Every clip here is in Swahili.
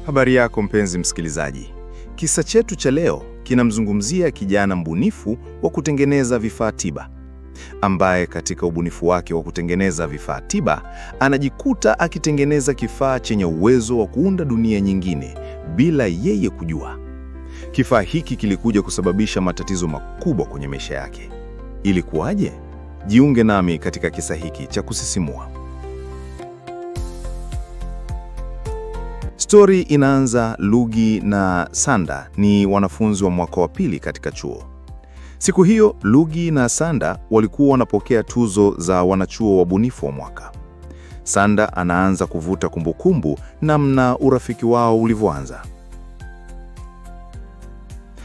Habari yako mpenzi msikilizaji. Kisa chetu cha leo kinamzungumzia kijana mbunifu wa kutengeneza vifaa tiba, ambaye katika ubunifu wake wa kutengeneza vifaa tiba anajikuta akitengeneza kifaa chenye uwezo wa kuunda dunia nyingine bila yeye kujua. Kifaa hiki kilikuja kusababisha matatizo makubwa kwenye maisha yake. Ilikuwaje? Jiunge nami katika kisa hiki cha kusisimua. Stori inaanza. Lugi na Sanda ni wanafunzi wa mwaka wa pili katika chuo. Siku hiyo Lugi na Sanda walikuwa wanapokea tuzo za wanachuo wabunifu wa mwaka. Sanda anaanza kuvuta kumbukumbu namna urafiki wao ulivyoanza.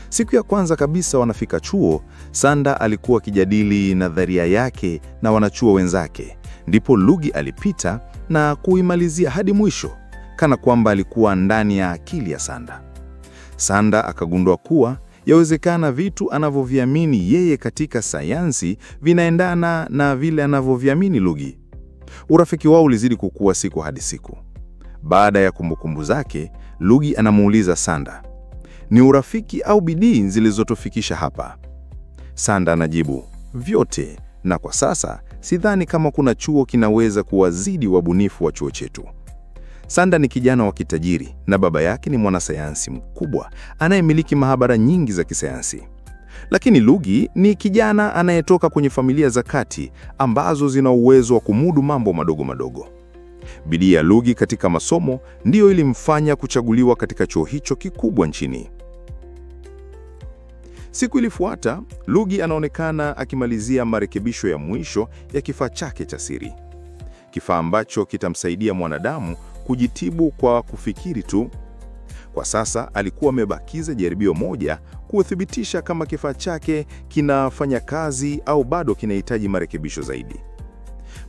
Siku ya kwanza kabisa wanafika chuo, Sanda alikuwa akijadili nadharia yake na wanachuo wenzake. Ndipo Lugi alipita na kuimalizia hadi mwisho, kana kwamba alikuwa ndani ya akili ya Sanda. Sanda akagundua kuwa yawezekana vitu anavyoviamini yeye katika sayansi vinaendana na vile anavyoviamini Lugi. Urafiki wao ulizidi kukua siku hadi siku. Baada ya kumbukumbu zake, Lugi anamuuliza Sanda, "Ni urafiki au bidii zilizotufikisha hapa?" Sanda anajibu, "Vyote, na kwa sasa sidhani kama kuna chuo kinaweza kuwazidi wabunifu wa chuo chetu." Sanda ni kijana wa kitajiri na baba yake ni mwanasayansi mkubwa anayemiliki maabara nyingi za kisayansi. Lakini Lugi ni kijana anayetoka kwenye familia za kati ambazo zina uwezo wa kumudu mambo madogo madogo. Bidii ya Lugi katika masomo ndiyo ilimfanya kuchaguliwa katika chuo hicho kikubwa nchini. Siku ilifuata, Lugi anaonekana akimalizia marekebisho ya mwisho ya kifaa chake cha siri. Kifaa ambacho kitamsaidia mwanadamu kujitibu kwa kufikiri tu. Kwa sasa alikuwa amebakiza jaribio moja kuthibitisha kama kifaa chake kinafanya kazi au bado kinahitaji marekebisho zaidi.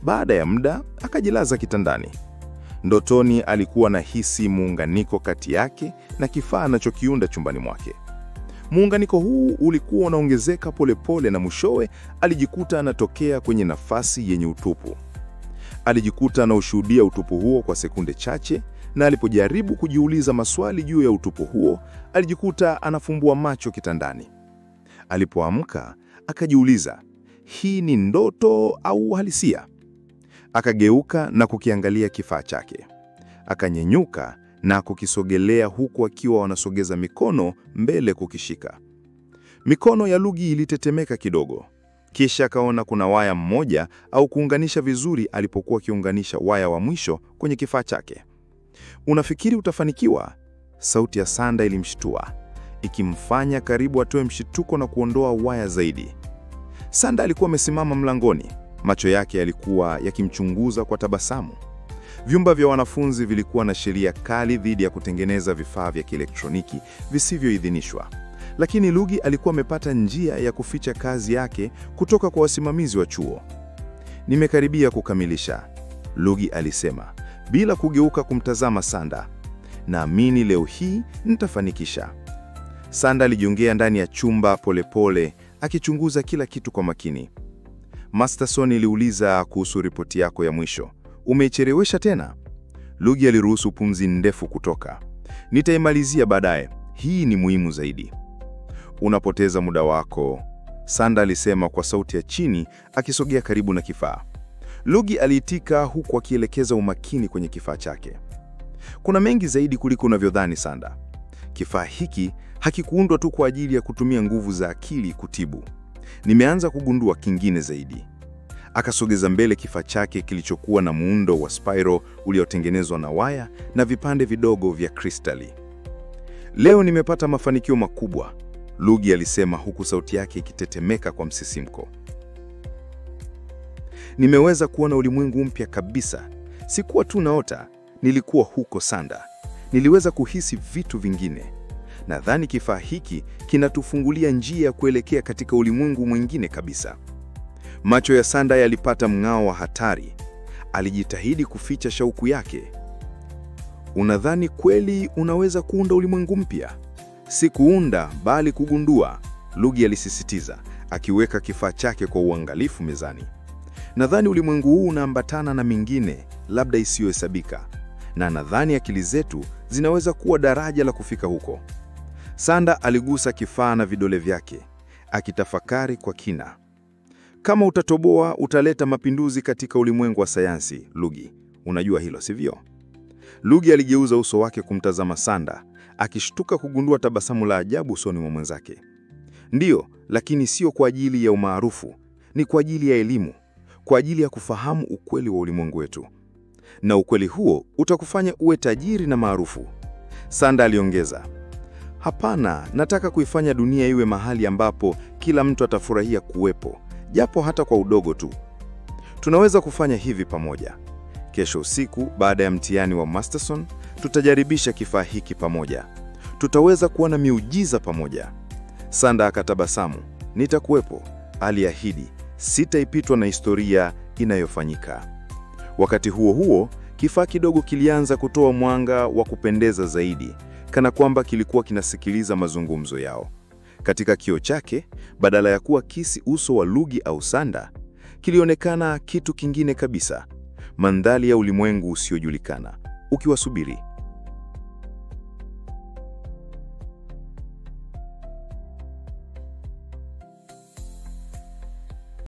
Baada ya muda akajilaza kitandani. Ndotoni alikuwa anahisi muunganiko kati yake na kifaa anachokiunda chumbani mwake. Muunganiko huu ulikuwa unaongezeka polepole na mwishowe alijikuta anatokea kwenye nafasi yenye utupu. Alijikuta anaushuhudia utupu huo kwa sekunde chache, na alipojaribu kujiuliza maswali juu ya utupu huo, alijikuta anafumbua macho kitandani. Alipoamka, akajiuliza, hii ni ndoto au uhalisia? Akageuka na kukiangalia kifaa chake. Akanyenyuka na kukisogelea huku akiwa anasogeza mikono mbele kukishika. Mikono ya Lugi ilitetemeka kidogo. Kisha akaona kuna waya mmoja au kuunganisha vizuri alipokuwa akiunganisha waya wa mwisho kwenye kifaa chake. "Unafikiri utafanikiwa?" Sauti ya Sanda ilimshtua, ikimfanya karibu atoe mshituko na kuondoa waya zaidi. Sanda alikuwa amesimama mlangoni, macho yake yalikuwa yakimchunguza kwa tabasamu. Vyumba vya wanafunzi vilikuwa na sheria kali dhidi ya kutengeneza vifaa vya kielektroniki visivyoidhinishwa. Lakini Lugi alikuwa amepata njia ya kuficha kazi yake kutoka kwa wasimamizi wa chuo. "Nimekaribia kukamilisha," Lugi alisema, bila kugeuka kumtazama Sanda. "Naamini leo hii nitafanikisha." Sanda alijiongea ndani ya chumba polepole, akichunguza kila kitu kwa makini. "Masterson iliuliza kuhusu ripoti yako ya mwisho. Umeichelewesha tena?" Lugi aliruhusu pumzi ndefu kutoka. "Nitaimalizia baadaye. Hii ni muhimu zaidi." "Unapoteza muda wako," Sanda alisema kwa sauti ya chini, akisogea karibu na kifaa. Lugi aliitika huku akielekeza umakini kwenye kifaa chake. "Kuna mengi zaidi kuliko unavyodhani, Sanda. Kifaa hiki hakikuundwa tu kwa ajili ya kutumia nguvu za akili kutibu. Nimeanza kugundua kingine zaidi." Akasogeza mbele kifaa chake kilichokuwa na muundo wa spiral uliotengenezwa na waya na vipande vidogo vya kristali. "Leo nimepata mafanikio makubwa," Lugi alisema huku sauti yake ikitetemeka kwa msisimko. "Nimeweza kuona ulimwengu mpya kabisa. Sikuwa tu naota, nilikuwa huko, Sanda. Niliweza kuhisi vitu vingine. Nadhani kifaa hiki kinatufungulia njia ya kuelekea katika ulimwengu mwingine kabisa." Macho ya Sanda yalipata mng'ao wa hatari. Alijitahidi kuficha shauku yake. "Unadhani kweli unaweza kuunda ulimwengu mpya?" "Si kuunda, bali kugundua," Lugi alisisitiza, akiweka kifaa chake kwa uangalifu mezani. "Nadhani ulimwengu huu unaambatana na mingine, labda isiyohesabika. na nadhani akili zetu zinaweza kuwa daraja la kufika huko. Sanda aligusa kifaa na vidole vyake, akitafakari kwa kina. Kama utatoboa, utaleta mapinduzi katika ulimwengu wa sayansi, Lugi. Unajua hilo, sivyo? Lugi aligeuza uso wake kumtazama Sanda, akishtuka kugundua tabasamu la ajabu usoni mwa mwenzake. Ndiyo, lakini sio kwa ajili ya umaarufu, ni kwa ajili ya elimu, kwa ajili ya kufahamu ukweli wa ulimwengu wetu. Na ukweli huo utakufanya uwe tajiri na maarufu. Sanda aliongeza, hapana, nataka kuifanya dunia iwe mahali ambapo kila mtu atafurahia kuwepo, japo hata kwa udogo tu. Tunaweza kufanya hivi pamoja. Kesho usiku, baada ya mtihani wa Masterson, tutajaribisha kifaa hiki pamoja. Tutaweza kuona miujiza pamoja. Sanda akatabasamu. Nitakuwepo, aliahidi. Sitaipitwa na historia inayofanyika. Wakati huo huo, kifaa kidogo kilianza kutoa mwanga wa kupendeza zaidi, kana kwamba kilikuwa kinasikiliza mazungumzo yao. Katika kioo chake, badala ya kuwa kisi uso wa Lugi au Sanda, kilionekana kitu kingine kabisa. Mandhari ya ulimwengu usiojulikana, ukiwasubiri.